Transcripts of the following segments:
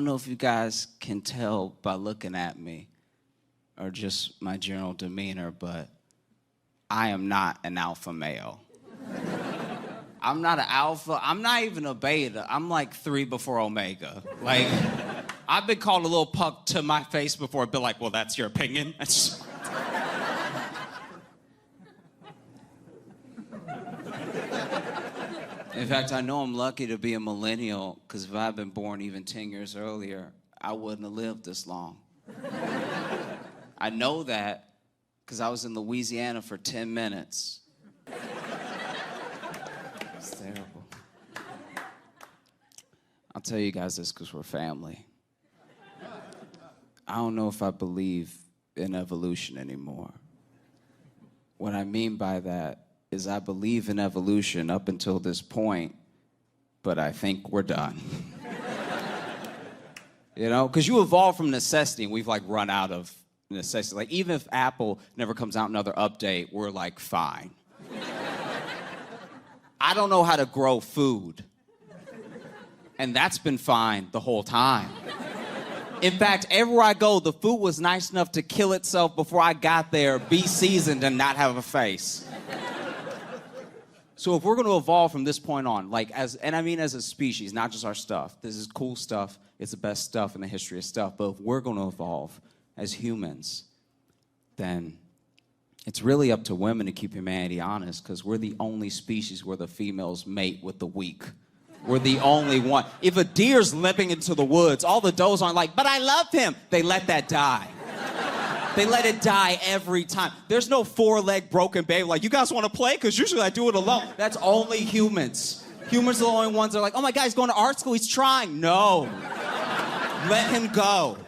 know if you guys can tell by looking at me or just my general demeanor, but I am not an alpha male. I'm not an alpha. I'm not even a beta. I'm like 3 before omega. Like, I've been called a little punk to my face before. I've been like, well, that's your opinion. In fact, I know I'm lucky to be a millennial, because if I had been born even 10 years earlier, I wouldn't have lived this long. I know that because I was in Louisiana for 10 minutes. It's terrible. I'll tell you guys this because we're family. I don't know if I believe in evolution anymore. What I mean by that is I believe in evolution up until this point, but I think we're done. You know, because you evolve from necessity, and we've like run out of necessity. Like, even if Apple never comes out another update, we're like fine. I don't know how to grow food, and that's been fine the whole time. In fact, everywhere I go, the food was nice enough to kill itself before I got there, be seasoned, and not have a face. So if we're going to evolve from this point on, like and I mean as a species, not just our stuff. This is cool stuff. It's the best stuff in the history of stuff. But if we're going to evolve as humans, then it's really up to women to keep humanity honest, because we're the only species where the females mate with the weak. We're the only one. If a deer's limping into the woods, all the does aren't like, but I love him. They let that die. They let it die every time. There's no 4-leg broken baby like, you guys want to play? Because usually I do it alone. That's only humans. Humans are the only ones that are like, oh my God, he's going to art school, he's trying. No. Let him go.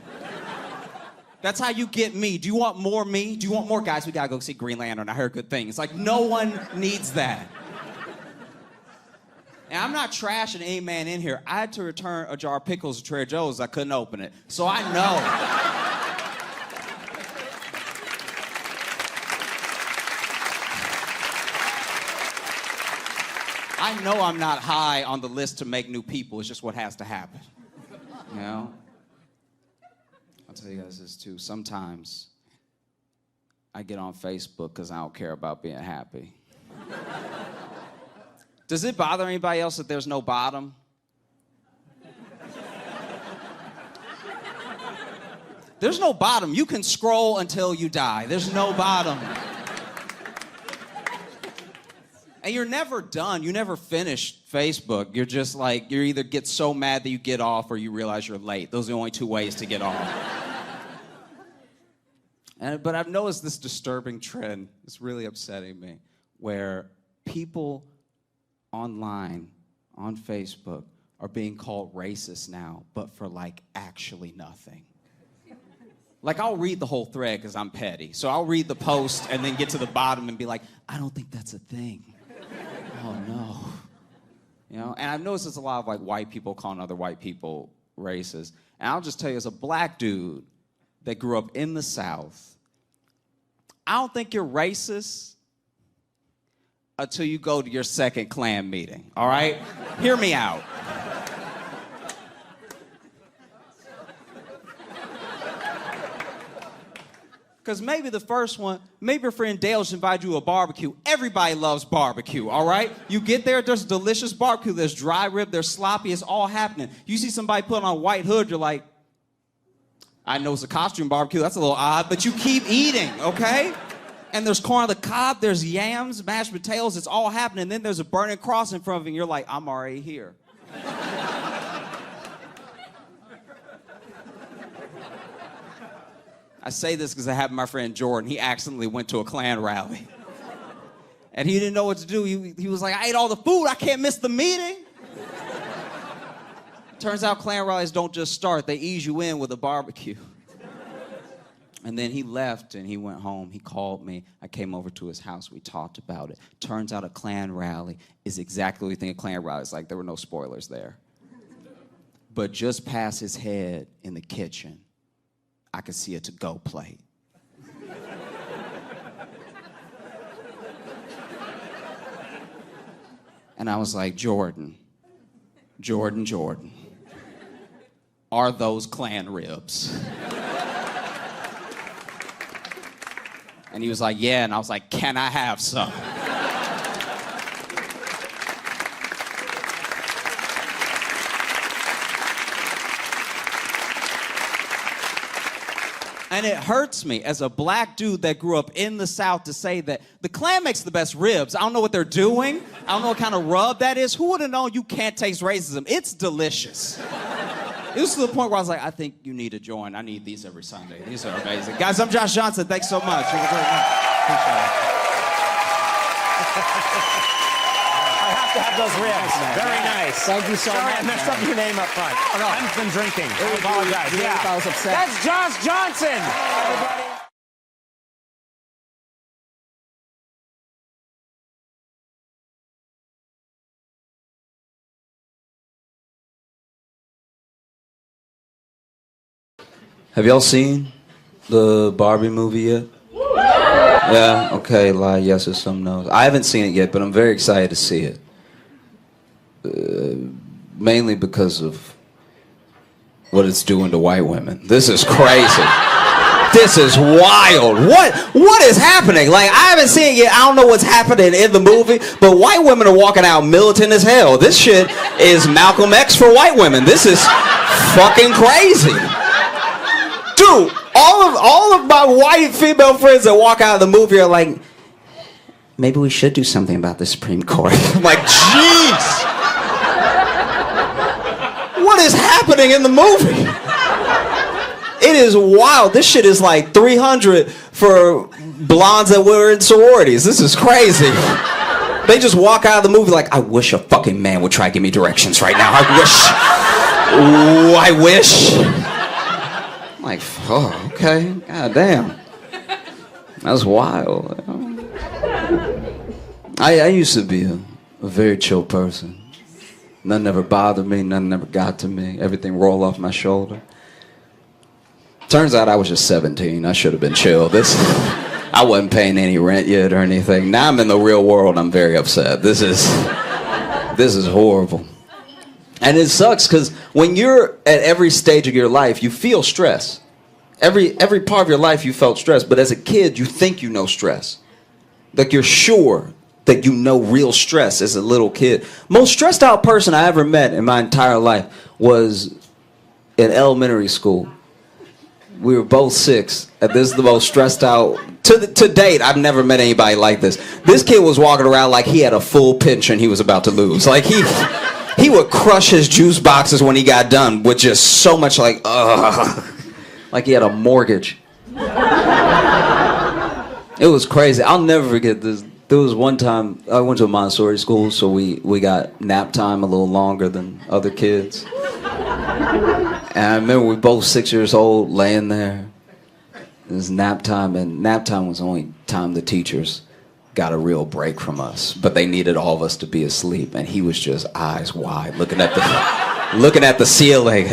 That's how you get me. Do you want more me? Do you want more guys? We gotta go see Green Lantern. I heard good things. Like, no one needs that. And I'm not trashing any man in here. I had to return a jar of pickles to Trader Joe's. I couldn't open it. So I know. I know I'm not high on the list to make new people. It's just what has to happen. You know? I'll tell you guys this too. Sometimes I get on Facebook because I don't care about being happy. Does it bother anybody else that there's no bottom? There's no bottom. You can scroll until you die. There's no bottom. And you're never done. You never finish Facebook. You're just like, you either get so mad that you get off or you realize you're late. Those are the only 2 ways to get off. But I've noticed this disturbing trend. It's really upsetting me, where people online, on Facebook, are being called racist now, but for like actually nothing. Like, I'll read the whole thread because I'm petty. So I'll read the post and then get to the bottom and be like, I don't think that's a thing. Oh no. You know, and I've noticed there's a lot of like white people calling other white people racist. And I'll just tell you, as a black dude that grew up in the South, I don't think you're racist until you go to your second Klan meeting, all right? Hear me out. Because maybe the first one, maybe your friend Dale should invite you to a barbecue. Everybody loves barbecue, all right? You get there, there's delicious barbecue. There's dry rib, there's sloppy, it's all happening. You see somebody put on a white hood, you're like, I know it's a costume barbecue, that's a little odd, but you keep eating, okay? And there's corn on the cob, there's yams, mashed potatoes, it's all happening. And then there's a burning cross in front of you, and you're like, I'm already here. I say this because I have my friend Jordan. He accidentally went to a Klan rally. And he didn't know what to do. He was like, I ate all the food. I can't miss the meeting. Turns out Klan rallies don't just start. They ease you in with a barbecue. And then he left and he went home. He called me. I came over to his house. We talked about it. Turns out a Klan rally is exactly what you think a Klan rally is like. There were no spoilers there. But just past his head in the kitchen, I could see a to-go plate. And I was like, Jordan. are those clan ribs? And he was like, yeah. And I was like, can I have some? And it hurts me as a black dude that grew up in the South to say that the Klan makes the best ribs. I don't know what they're doing. I don't know what kind of rub that is. Who would have known you can't taste racism? It's delicious. It was to the point where I was like, I think you need to join. I need these every Sunday. These are amazing. Guys, I'm Josh Johnson. Thanks so much. You have a great night. Appreciate it. I have to have those ribs. Very nice. Thank you so Sorry, much. I messed up your name up front. Oh, no. I've been drinking. I apologize. Yeah. I was upset. That's Josh Johnson. Everybody. Have y'all seen the Barbie movie yet? Yeah, okay, lie, yes or some no's. I haven't seen it yet, but I'm very excited to see it. Mainly because of what it's doing to white women. This is crazy. This is wild. What is happening? Like, I haven't seen it yet. I don't know what's happening in the movie, but white women are walking out militant as hell. This shit is Malcolm X for white women. This is fucking crazy. Dude, all of my white female friends that walk out of the movie are like, maybe we should do something about the Supreme Court. I'm like, jeez. What is happening in the movie? It is wild. This shit is like 300 for blondes that were in sororities. This is crazy. They just walk out of the movie like, I wish a fucking man would try to give me directions right now. I wish. I'm like, oh, okay. God damn. That's wild. I used to be a very chill person. Nothing ever bothered me. Nothing ever got to me. Everything rolled off my shoulder. Turns out I was just 17. I should have been chill. I wasn't paying any rent yet or anything. Now I'm in the real world. I'm very upset. This is horrible. And it sucks because when you're at every stage of your life, you feel stress. Every part of your life you felt stress, but as a kid you think you know stress. Like you're sure that you know real stress as a little kid. Most stressed out person I ever met in my entire life was in elementary school. We were both 6, and this is the most stressed out to date. I've never met anybody like this. This kid was walking around like he had a full pension he was about to lose. Like he would crush his juice boxes when he got done with just so much like, ugh. Like he had a mortgage. It was crazy. I'll never forget this. There was one time, I went to a Montessori school, so we got nap time a little longer than other kids. And I remember we were both 6 years old, laying there. It was nap time, and nap time was the only time the teachers got a real break from us. But they needed all of us to be asleep, and he was just eyes wide, looking at the ceiling.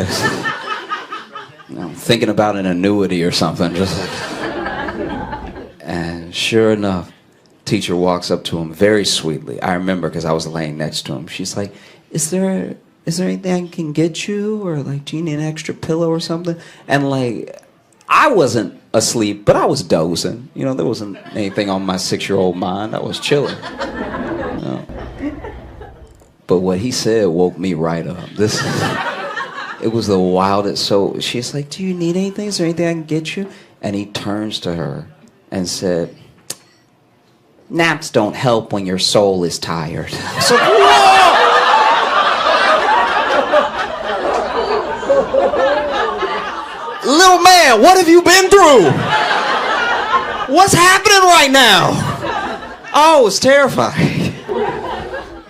Thinking about an annuity or something. Just like. And sure enough, teacher walks up to him very sweetly. I remember because I was laying next to him. She's like, is there anything I can get you? Or like, do you need an extra pillow or something? And like, I wasn't asleep, but I was dozing. You know, there wasn't anything on my 6-year-old mind. I was chilling. You know? But what he said woke me right up. It was the wildest. So she's like, do you need anything? Is there anything I can get you? And he turns to her and said, naps don't help when your soul is tired. So, whoa! Little man, what have you been through? What's happening right now? Oh, it was terrifying.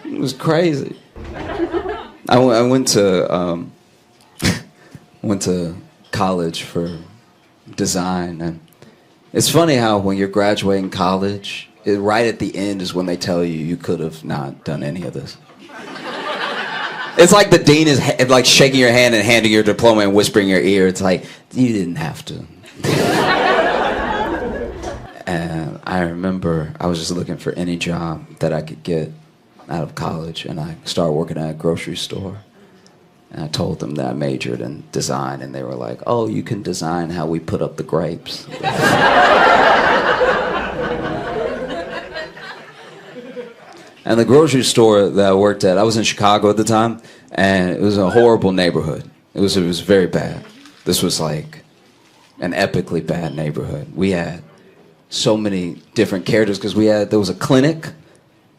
It was crazy. I went to college for design, and it's funny how when you're graduating college, right at the end is when they tell you you could have not done any of this. It's like the dean is like shaking your hand and handing your diploma and whispering in your ear. It's like, you didn't have to. And I remember I was just looking for any job that I could get out of college, and I started working at a grocery store. And I told them that I majored in design, and they were like, oh, you can design how we put up the grapes. And the grocery store that I worked at, I was in Chicago at the time, and it was a horrible neighborhood. It was very bad. This was like an epically bad neighborhood. We had so many different characters because there was a clinic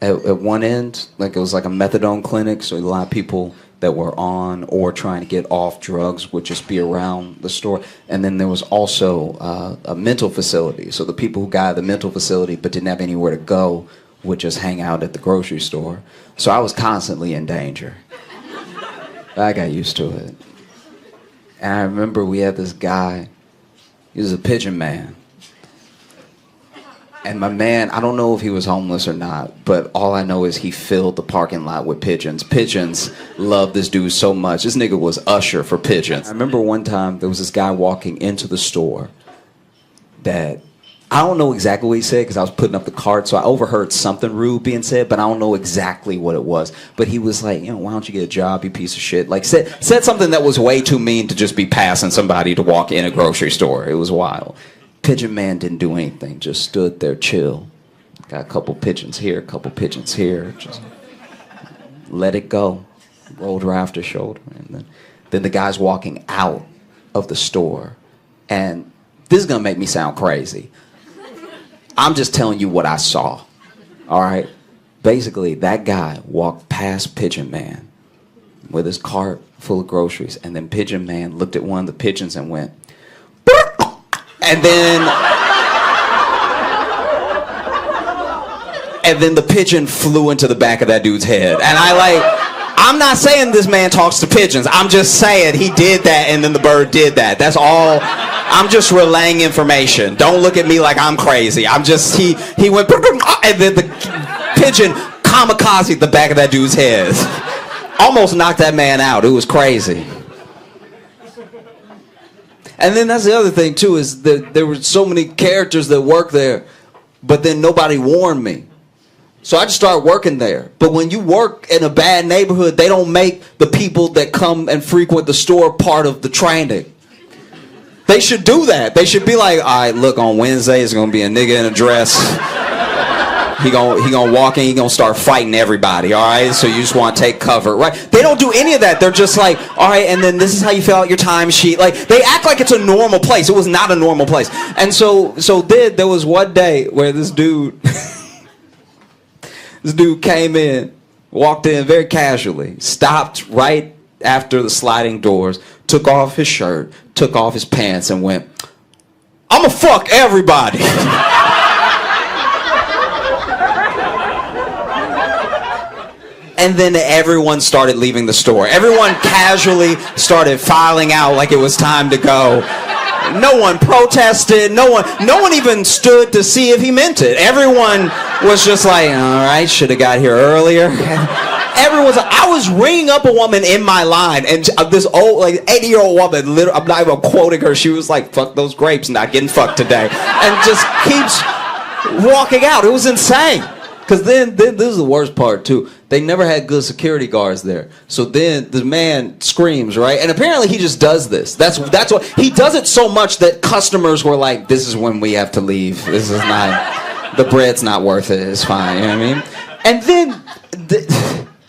at one end, like it was like a methadone clinic, so a lot of people that were on or trying to get off drugs would just be around the store. And then there was also a mental facility. So the people who got out of the mental facility but didn't have anywhere to go would just hang out at the grocery store. So I was constantly in danger. I got used to it. And I remember we had this guy, he was a pigeon man. And my man, I don't know if he was homeless or not, but all I know is he filled the parking lot with pigeons. Pigeons loved this dude so much. This nigga was usher for pigeons. I remember one time there was this guy walking into the store that, I don't know exactly what he said because I was putting up the cart, so I overheard something rude being said, but I don't know exactly what it was. But he was like, why don't you get a job, you piece of shit? Like, said something that was way too mean to just be passing somebody to walk in a grocery store. It was wild. Pigeon man didn't do anything, just stood there chill. Got a couple pigeons here, a couple pigeons here. Just let it go. Rolled her after shoulder. And then the guy's walking out of the store. And this is going to make me sound crazy. I'm just telling you what I saw. All right? Basically, that guy walked past Pigeon Man with his cart full of groceries. And then Pigeon Man looked at one of the pigeons and went, and then the pigeon flew into the back of that dude's head. And I'm not saying this man talks to pigeons. I'm just saying he did that and then the bird did that. That's all. I'm just relaying information. Don't look at me like I'm crazy. He went, and then the pigeon kamikaze the back of that dude's head. Almost knocked that man out. It was crazy. And then that's the other thing, too, is that there were so many characters that worked there, but then nobody warned me. So I just started working there. But when you work in a bad neighborhood, they don't make the people that come and frequent the store part of the training. They should do that. They should be like, all right, look, on Wednesday, it's going to be a nigga in a dress. He gonna walk in, he gonna start fighting everybody, all right? So you just want to take cover, right? They don't do any of that. They're just like, all right, and then this is how you fill out your timesheet. Like, they act like it's a normal place. It was not a normal place. And so there was one day where this dude, this dude came in, walked in very casually, stopped right after the sliding doors, took off his shirt, took off his pants, and went, I'ma fuck everybody. And then everyone started leaving the store. Everyone casually started filing out like it was time to go. No one protested. No one even stood to see if he meant it. Everyone was just like, all right, should have got here earlier. I was ringing up a woman in my line, and this old, 80-year-old woman, I'm not even quoting her, she was like, fuck those grapes, not getting fucked today. And just keeps walking out. It was insane. Because then this is the worst part, too. They never had good security guards there. So then the man screams, right? And apparently he just does this. That's what he does it so much that customers were like, this is when we have to leave. This is not, the bread's not worth it. It's fine, you know what I mean? And then,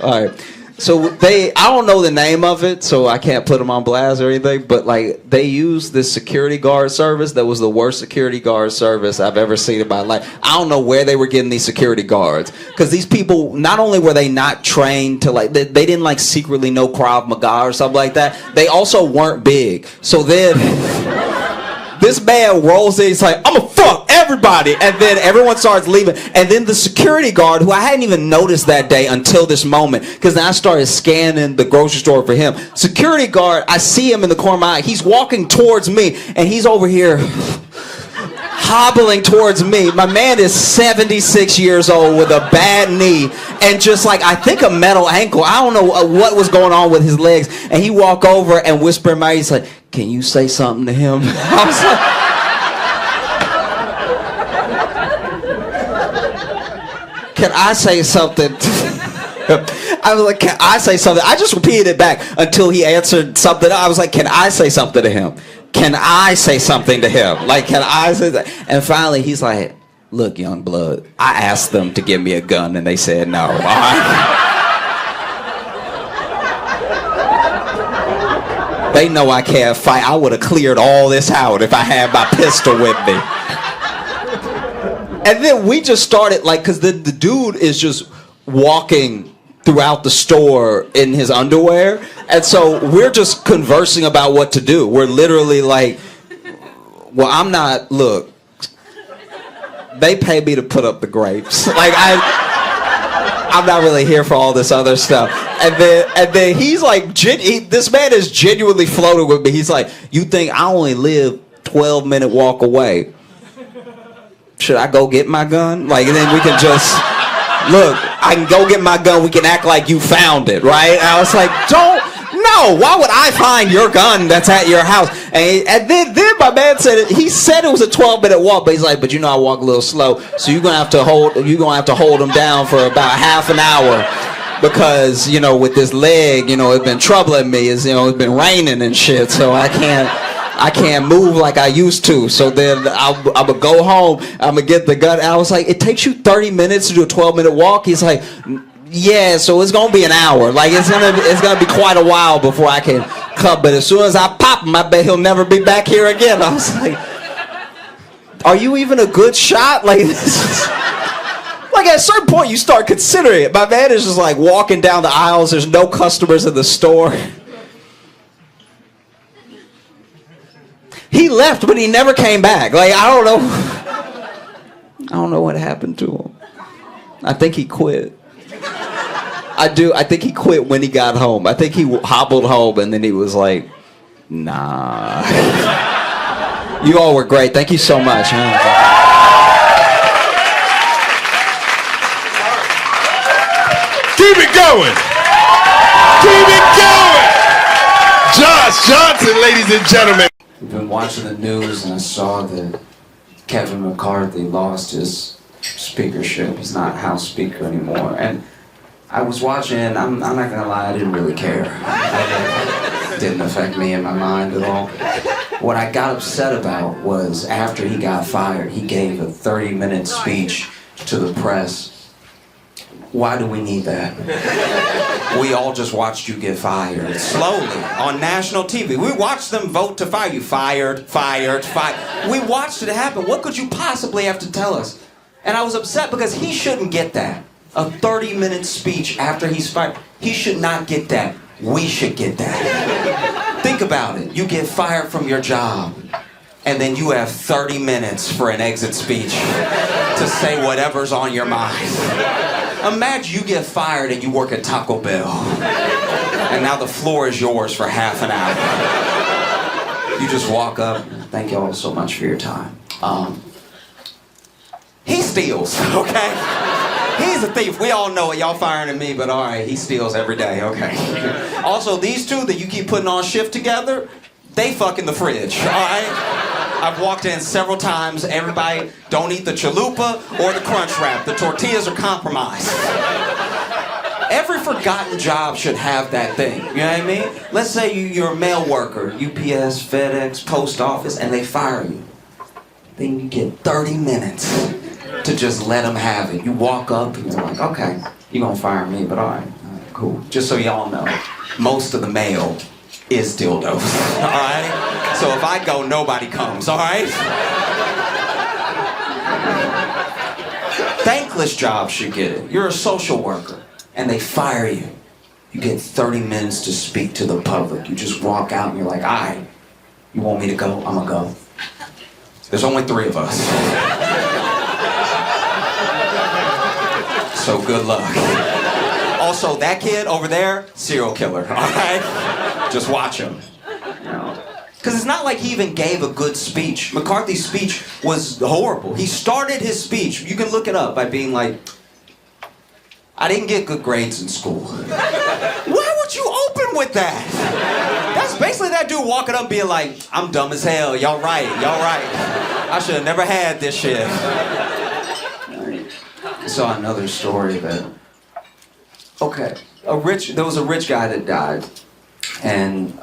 all right. So I don't know the name of it, so I can't put them on blast or anything, but they used this security guard service that was the worst security guard service I've ever seen in my life. I don't know where they were getting these security guards, because these people, not only were they not trained to they didn't secretly know Krav Maga or something like that, they also weren't big. So then this man rolls in, he's like, I'm gonna fuck everybody, and then everyone starts leaving, and then the security guard, who I hadn't even noticed that day until this moment, because then I started scanning the grocery store for him. Security guard, I see him in the corner of my eye, he's walking towards me, and he's over here hobbling towards me. My man is 76 years old with a bad knee and just I think a metal ankle. I don't know what was going on with his legs, and he walked over and whispered in my ear, he's like, can you say something to him? I was like, can I say something? I was like, can I say something? I just repeated it back until he answered something. I was like, can I say something to him? Can I say something to him? Like, can I say that? And finally, he's like, look, young blood, I asked them to give me a gun, and they said no. All right? They know I can't fight. I would have cleared all this out if I had my pistol with me. And then we just started, like, because the dude is just walking throughout the store in his underwear. And so we're just conversing about what to do. We're literally like, well, I'm not, look, they pay me to put up the grapes. Like, I'm not really here for all this other stuff. And then he's like, this man is genuinely floating with me. He's like, you think I only live 12-minute walk away? Should I go get my gun? Like, and then we can just, look, I can go get my gun. We can act like you found it, right? And I was like, no, why would I find your gun that's at your house? And then my man said he said it was a 12-minute walk, but he's like, but you know I walk a little slow, so you're gonna have to hold him down for about half an hour. Because, you know, with this leg, you know, it's been troubling me. It's been raining and shit, so I can't move like I used to. So then I'm gonna go home. I'm gonna get the gun. I was like, it takes you 30 minutes to do a 12-minute walk. He's like, yeah, so it's gonna be an hour. Like it's gonna be quite a while before I can come. But as soon as I pop him, I bet he'll never be back here again. I was like, are you even a good shot? Like this is. Like at a certain point you start considering it. My man is just like walking down the aisles. There's no customers in the store. He left, but he never came back. Like I don't know what happened to him. I think he quit. I think he quit when he got home. I think he hobbled home and then he was like, nah. You all were great. Thank you so much. Keep it going. Keep it going. Josh Johnson, ladies and gentlemen. I've been watching the news and I saw that Kevin McCarthy lost his speakership. He's not House Speaker anymore. And I was watching, I'm not gonna lie, I didn't really care. It didn't affect me in my mind at all. What I got upset about was after he got fired, he gave a 30-minute speech to the press. Why do we need that? We all just watched you get fired slowly on national TV. We watched them vote to fire you. Fired. We watched it happen. What could you possibly have to tell us? And I was upset because he shouldn't get that. A 30-minute speech after he's fired. He should not get that. We should get that. Think about it. You get fired from your job, and then you have 30 minutes for an exit speech to say whatever's on your mind. Imagine you get fired and you work at Taco Bell, and now the floor is yours for half an hour. You just walk up. Thank you all so much for your time. He steals, okay? He's a thief. We all know it. Y'all firing at me, but all right, he steals every day, okay? Also, these two that you keep putting on shift together, they fuck in the fridge, all right? I've walked in several times. Everybody don't eat the chalupa or the crunch wrap. The tortillas are compromised. Every forgotten job should have that thing. You know what I mean? Let's say you're a mail worker, UPS, FedEx, post office, and they fire you. Then you get 30 minutes to just let them have it. You walk up and you're like, okay, you're gonna fire me, but all right, cool. Just so y'all know, most of the mail is dildos, all right? So if I go, nobody comes, all right? Thankless jobs should get it. You're a social worker, and they fire you. You get 30 minutes to speak to the public. You just walk out and you're like, all right, you want me to go? I'm gonna go. There's only 3 of us. So good luck. Also, that kid over there, serial killer, all right? Just watch him. Because it's not like he even gave a good speech. McCarthy's speech was horrible. He started his speech, you can look it up, by being like, I didn't get good grades in school. Why would you open with that? That's basically that dude walking up being like, I'm dumb as hell, y'all right. I should have never had this shit. I saw another story that Okay, there was a rich guy that died, and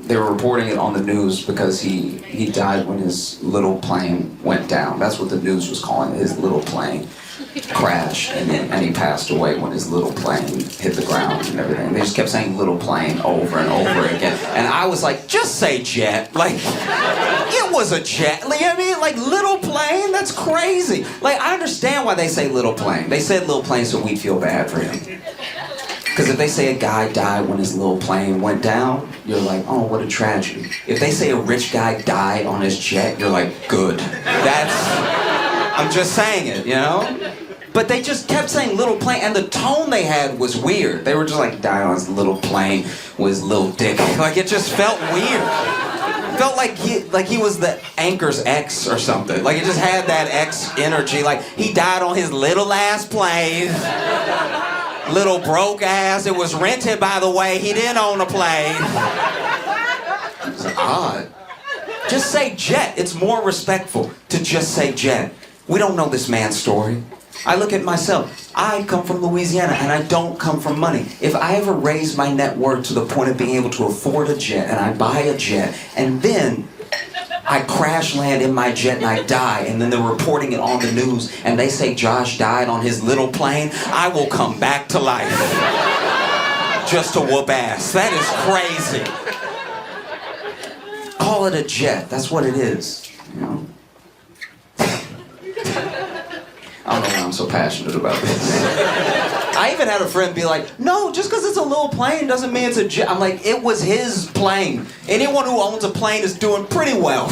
they were reporting it on the news because he died when his little plane went down. That's what the news was calling it, his little plane crashed, and he passed away when his little plane hit the ground and everything. They just kept saying little plane over and over again, and I was like, just say jet. Like, it was a jet. Like, I mean, like, little plane? That's crazy. Like, I understand why they say little plane. They said little plane so we'd feel bad for him. Because if they say a guy died when his little plane went down, you're like, oh, what a tragedy. If they say a rich guy died on his jet, you're like, good. I'm just saying it, you know? But they just kept saying little plane, and the tone they had was weird. They were just like, died on his little plane with his little dick. Like, it just felt weird. It felt like he was the anchor's ex or something. Like, it just had that ex energy. Like, he died on his little ass plane. Little broke ass. It was rented, by the way. He didn't own a plane. It's odd. Just say jet. It's more respectful to just say jet. We don't know this man's story. I look at myself. I come from Louisiana, and I don't come from money. If I ever raise my net worth to the point of being able to afford a jet, and I buy a jet, and then I crash land in my jet and I die, and then they're reporting it on the news, and they say Josh died on his little plane, I will come back to life. Just to whoop ass. That is crazy. Call it a jet. That's what it is. You know? I don't know why I'm so passionate about this. I even had a friend be like, no, just because it's a little plane doesn't mean it's a jet. I'm like, it was his plane. Anyone who owns a plane is doing pretty well.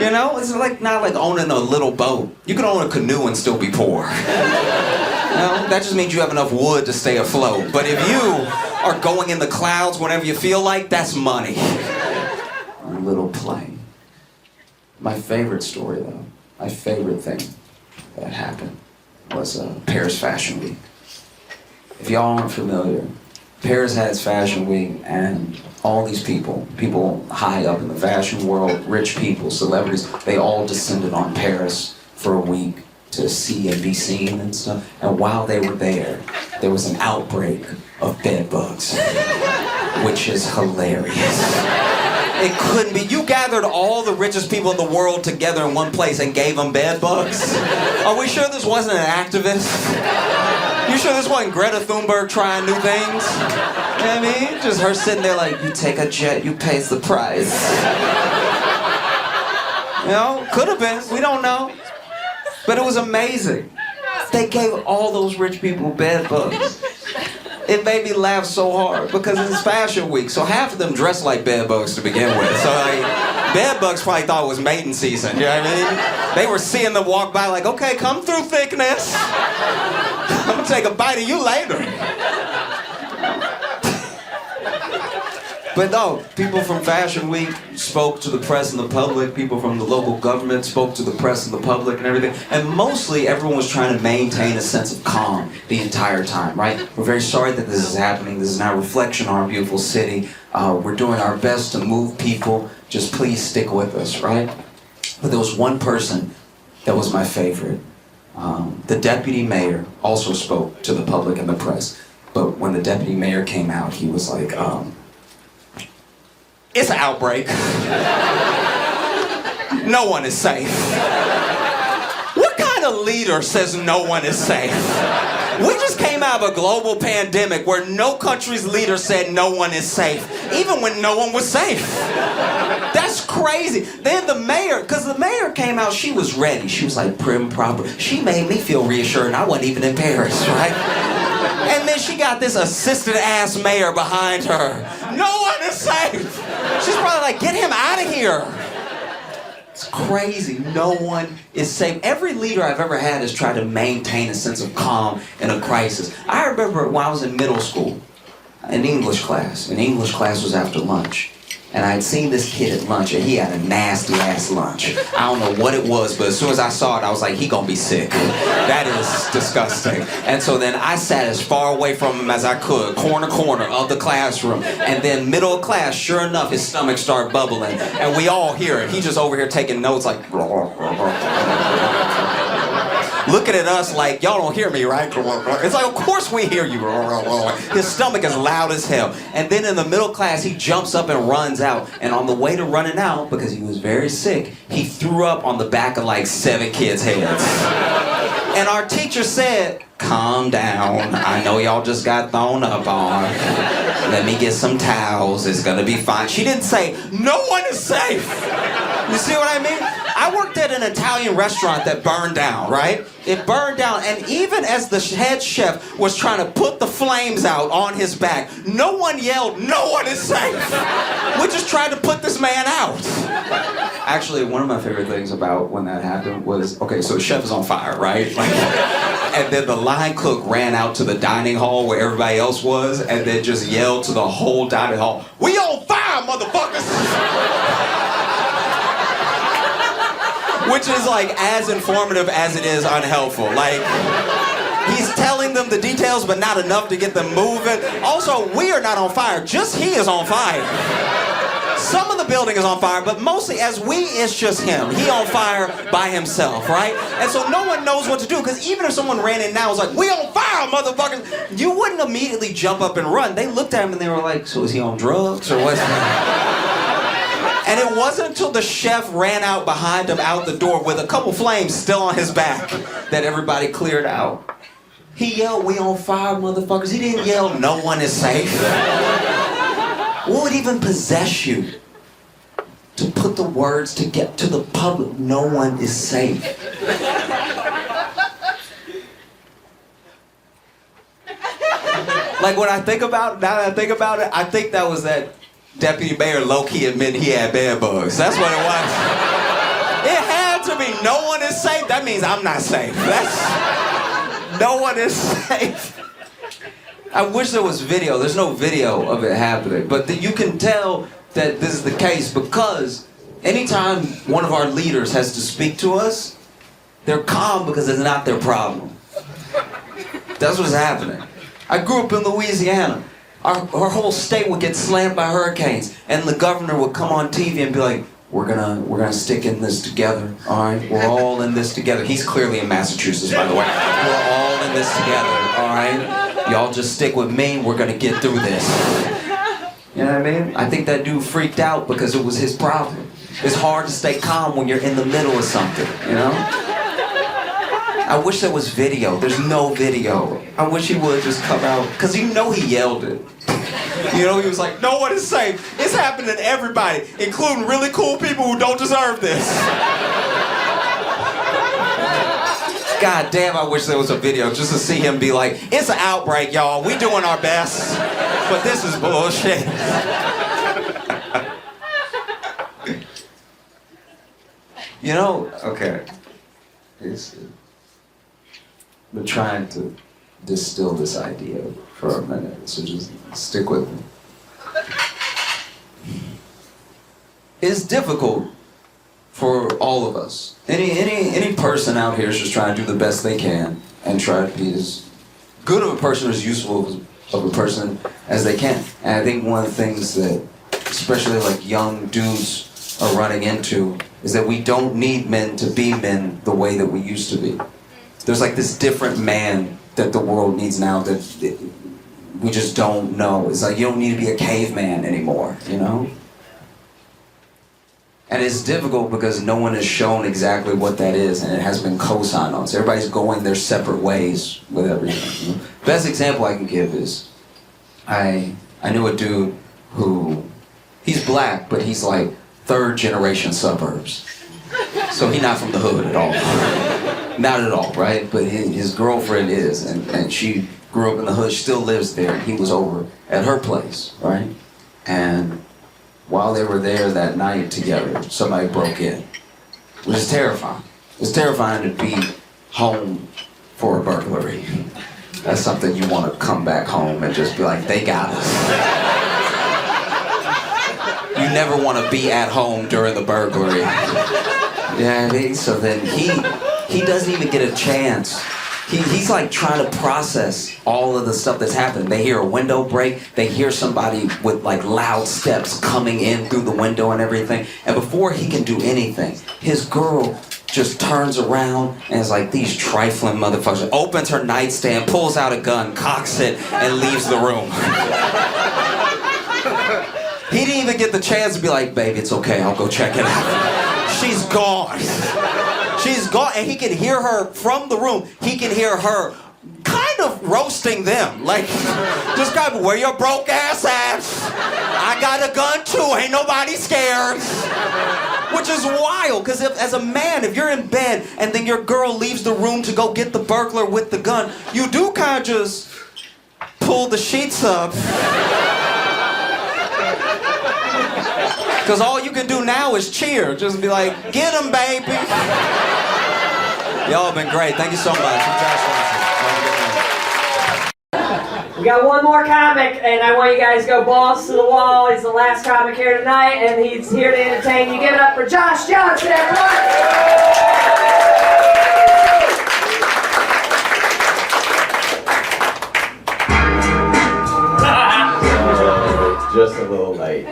You know? It's like not like owning a little boat. You can own a canoe and still be poor. You know? That just means you have enough wood to stay afloat. But if you are going in the clouds whenever you feel like, that's money. A little plane. My favorite story, though, my favorite thing that happened was Paris Fashion Week. If y'all aren't familiar, Paris has Fashion Week, and all these people high up in the fashion world, rich people, celebrities, they all descended on Paris for a week to see and be seen and stuff. And while they were there was an outbreak of bed bugs, which is hilarious. It couldn't be. You gathered all the richest people in the world together in one place and gave them bed bugs? Are we sure this wasn't an activist? You sure this wasn't Greta Thunberg trying new things? You know what I mean? Just her sitting there like, you take a jet, you pays the price. You know? Could have been. We don't know. But it was amazing. They gave all those rich people bed bugs. It made me laugh so hard because it's Fashion Week, so half of them dress like bed bugs to begin with. So like, bed bugs probably thought it was mating season, you know what I mean? They were seeing them walk by like, okay, come through, thickness. I'm gonna take a bite of you later. But no, people from Fashion Week spoke to the press and the public. People from the local government spoke to the press and the public and everything. And mostly everyone was trying to maintain a sense of calm the entire time, right? We're very sorry that this is happening. This is not a reflection on our beautiful city. We're doing our best to move people. Just please stick with us, right? But there was one person that was my favorite. The deputy mayor also spoke to the public and the press. But when the deputy mayor came out, he was like, it's an outbreak. No one is safe. What kind of leader says no one is safe? We just came out of a global pandemic where no country's leader said no one is safe, even when no one was safe. That's crazy. Then the mayor, because the mayor came out, she was ready. She was like prim, proper. She made me feel reassured, and I wasn't even in Paris, right? And then she got this assistant-ass mayor behind her. No one is safe. She's probably like, get him out of here. It's crazy. No one is safe. Every leader I've ever had has tried to maintain a sense of calm in a crisis. I remember when I was in middle school, in English class. And English class was after lunch. And I had seen this kid at lunch, and he had a nasty-ass lunch. I don't know what it was, but as soon as I saw it, I was like, he gonna be sick. That is disgusting. And so then I sat as far away from him as I could, corner of the classroom. And then middle of class, sure enough, his stomach started bubbling. And we all hear it. He just over here taking notes like... looking at us like, y'all don't hear me, right? It's like, of course we hear you. His stomach is loud as hell. And then in the middle class, he jumps up and runs out. And on the way to running out, because he was very sick, he threw up on the back of like 7 kids' heads. And our teacher said, calm down. I know y'all just got thrown up on. Let me get some towels. It's gonna be fine. She didn't say, no one is safe. You see what I mean? I worked at an Italian restaurant that burned down, right? It burned down, and even as the head chef was trying to put the flames out on his back, no one yelled, no one is safe. We just tried to put this man out. Actually, one of my favorite things about when that happened was, okay, so the chef is on fire, right? Like, and then the line cook ran out to the dining hall where everybody else was, and then just yelled to the whole dining hall, we on fire, motherfuckers! Which is like as informative as it is unhelpful. Like, he's telling them the details, but not enough to get them moving. Also, we are not on fire, just he is on fire. Some of the building is on fire, but mostly as we, it's just him. He on fire by himself, right? And so no one knows what to do, because even if someone ran in now and was like, we on fire, motherfuckers, you wouldn't immediately jump up and run. They looked at him and they were like, so is he on drugs or what's And it wasn't until the chef ran out behind him out the door with a couple flames still on his back that everybody cleared out. He yelled, we on fire, motherfuckers. He didn't yell, no one is safe. What would even possess you to put the words to get to the public, no one is safe? Like, when I think about, now that I think about it, I think that was that deputy mayor low-key admitting he had bed bugs. That's what it was. It had to be, no one is safe. That means I'm not safe. That's, no one is safe. I wish there was video. There's no video of it happening. But you can tell that this is the case because anytime one of our leaders has to speak to us, they're calm because it's not their problem. That's what's happening. I grew up in Louisiana. Our whole state would get slammed by hurricanes, and the governor would come on TV and be like, we're gonna stick in this together, all right? We're all in this together. He's clearly in Massachusetts, by the way. We're all in this together, all right? Y'all just stick with me, we're gonna get through this. You know what I mean? I think that dude freaked out because it was his problem. It's hard to stay calm when you're in the middle of something, you know? I wish there was video. There's no video. I wish he would just come out, because you know he yelled it. You know, he was like, no one is safe. It's happening to everybody, including really cool people who don't deserve this. God damn, I wish there was a video just to see him be like, it's an outbreak, y'all. We doing our best, but this is bullshit. You know, okay. We're trying to distill this idea for a minute, so just stick with me. It's difficult for all of us. Any person out here is just trying to do the best they can and try to be as good of a person, as useful of a person as they can. And I think one of the things that, especially like young dudes are running into, is that we don't need men to be men the way that we used to be. There's like this different man that the world needs now that we just don't know. It's like you don't need to be a caveman anymore, you know? And it's difficult because no one has shown exactly what that is, and it has been co-signed on. So everybody's going their separate ways with everything. You know? Best example I can give is I knew a dude who, he's black, but he's like 3rd generation suburbs. So he's not from the hood at all. Not at all, right? But his girlfriend is, and she grew up in the hood, she still lives there. He was over at her place, right? And while they were there that night together, somebody broke in. Which is terrifying. It's terrifying to be home for a burglary. That's something you want to come back home and just be like, they got us. You never want to be at home during the burglary. Yeah, I mean, so then he doesn't even get a chance. He's like trying to process all of the stuff that's happened. They hear a window break. They hear somebody with like loud steps coming in through the window and everything. And before he can do anything, his girl just turns around and is like, these trifling motherfuckers. Opens her nightstand, pulls out a gun, cocks it, and leaves the room. He didn't even get the chance to be like, baby, it's okay, I'll go check it out. She's gone. She's gone, and he can hear her from the room. He can hear her kind of roasting them. Like, just kind of, where your broke ass at? I got a gun too, ain't nobody scared. Which is wild, because as a man, if you're in bed and then your girl leaves the room to go get the burglar with the gun, you do kind of just pull the sheets up. Because all you can do now is cheer. Just be like, get him, baby. Y'all have been great. Thank you so much. I'm Josh Johnson. We got one more comic, and I want you guys to go balls to the wall. He's the last comic here tonight, and he's here to entertain you. Give it up for Josh Johnson, everyone! Just a little late.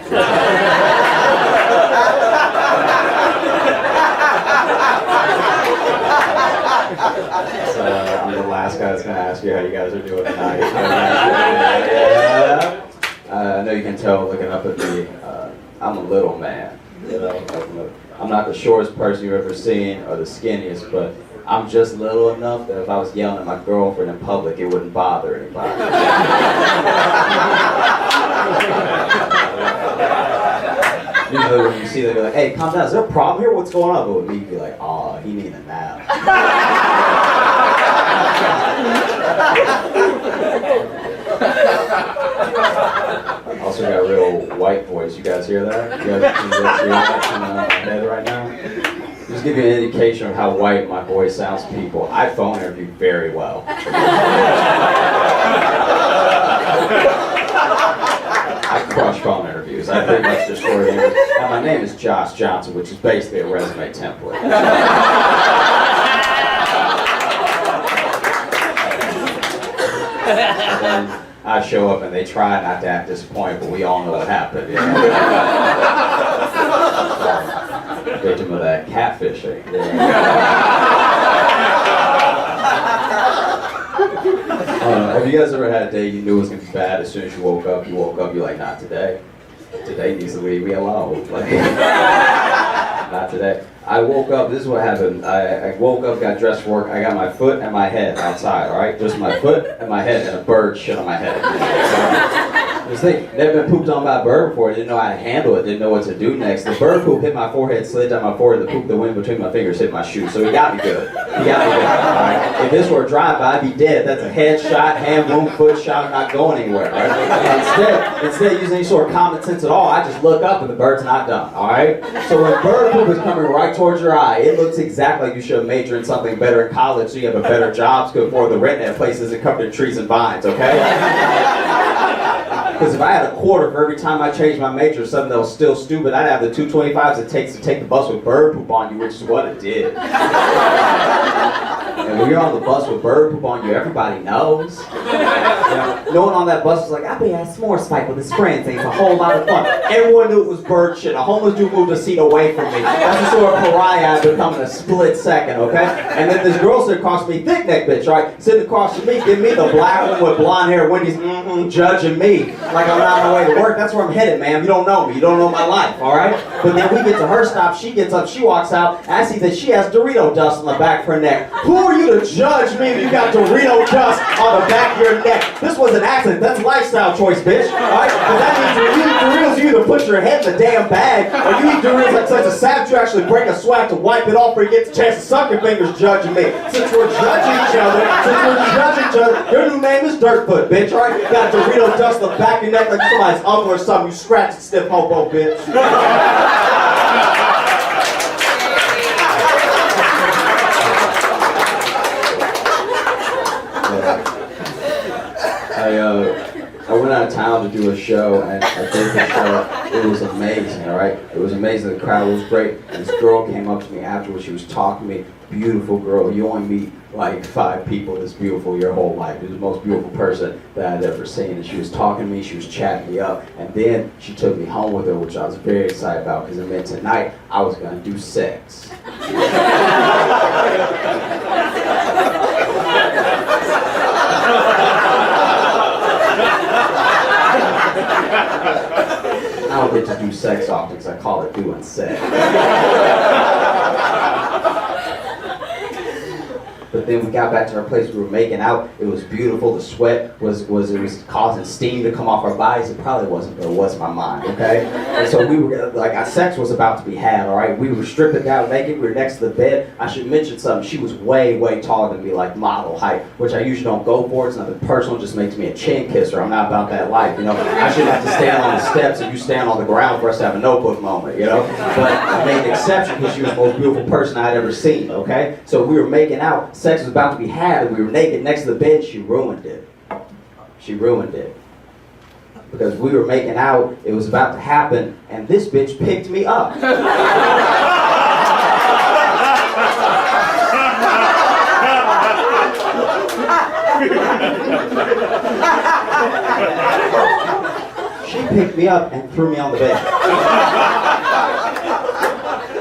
So I'm the last guy that's going to ask you how you guys are doing tonight. Yeah. I know you can tell looking up at me, I'm a little man. You know, I'm not the shortest person you've ever seen or the skinniest, but I'm just little enough that if I was yelling at my girlfriend in public, it wouldn't bother anybody. Usually when you see them, you're like, hey, calm down, is there a problem here? What's going on? But with me, you'd be like, oh, he needs a nap. I also got a real white voice. You guys hear that? You guys hear that in my head right now? Just give you an indication of how white my voice sounds to people. I phone interview very well. I crush phone interviews. I pretty much destroy interviews. Now, my name is Josh Johnson, which is basically a resume template. And then I show up and they try not to act disappointed, but we all know what happened. You know? Victim of that catfishing. Have you guys ever had a day you knew it was going to be bad? As soon as you woke up, you're like, not today. Today needs to leave me alone. Like, not today. I woke up, this is what happened. I woke up, got dressed for work, I got my foot and my head outside, alright? Just my foot and my head, and a bird shit on my head. This thing, never been pooped on by a bird before, didn't know how to handle it, didn't know what to do next. The bird poop hit my forehead, slid down my forehead, the poop that went between my fingers hit my shoe. So he got me good. He got me good. Right? If this were a drive-by, I'd be dead. That's a headshot, hand wound, foot shot, I'm not going anywhere. Right? Instead of using any sort of common sense at all, I just look up and the bird's not done. Alright? So when bird poop is coming right towards your eye, it looks exactly like you should have majored in something better in college so you have a better job to afford the rent at places that covered in trees and vines, okay? Because if I had a quarter for every time I changed my major, something that was still stupid, I'd have the 225s it takes to take the bus with bird poop on you, which is what it did. And when you're on the bus with bird poop on you, everybody knows. No one on that bus was like, I'll be at a s'more spike with his friends, and it's a whole lot of fun. Everyone knew it was bird shit. A homeless dude moved a seat away from me. That's the sort of pariah I become in a split second, okay? And then this girl sitting across from me, thick neck bitch, right? Sitting across from me, giving me the black one with blonde hair, Wendy's judging me like I'm not on my way to work. That's where I'm headed, man. You don't know me. You don't know my life, all right? But then we get to her stop. She gets up. She walks out. I see that she has Dorito dust on the back of her neck. Who are you to judge me if you got Dorito dust on the back of your neck? This was an accident. That's a lifestyle choice, bitch. All right? But that means when you eat Doritos, you either put your head in the damn bag, or you eat Doritos like such a savage you actually break a swag to wipe it off, or you get the chance to suck your fingers judging me. Since we're judging each other, your new name is Dirtfoot, bitch. All right? You got Dorito dust on the back of your neck like somebody's uncle or something. You scratch the stiff hobo, bitch. I went out of town to do a show, and I did the show. It was amazing, all right? It was amazing. The crowd was great. And this girl came up to me afterwards. She was talking to me. Beautiful girl. You only meet like 5 people this beautiful your whole life. She was the most beautiful person that I'd ever seen. And she was talking to me. She was chatting me up. And then she took me home with her, which I was very excited about because it meant tonight I was going to do sex. I don't get to do sex often because I call it doing sex. But then we got back to our place, we were making out, it was beautiful, the sweat was causing steam to come off our bodies. It probably wasn't, but it was my mind, okay? And so we were, like, our sex was about to be had, all right? We were stripping down naked, we were next to the bed. I should mention something, she was way, way taller than me, like model height, which I usually don't go for. It's nothing personal, it just makes me a chin kisser. I'm not about that life, you know? I shouldn't have to stand on the steps and you stand on the ground for us to have a notebook moment, you know? But I made an exception because she was the most beautiful person I'd ever seen, okay? So we were making out, sex was about to be had, and we were naked next to the bed. She ruined it. She ruined it. Because we were making out, it was about to happen, and this bitch picked me up. She picked me up and threw me on the bed.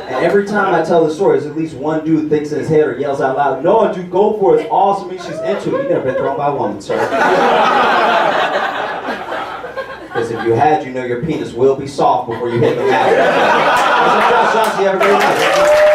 And every time I tell the story, there's at least one dude thinks in his head or yells out loud, "No, dude, go for it. It's awesome. She's into it." You've never been thrown by a woman, sir. Because if you had, you know your penis will be soft before you hit the mat. Josh Johnson, you have a great night.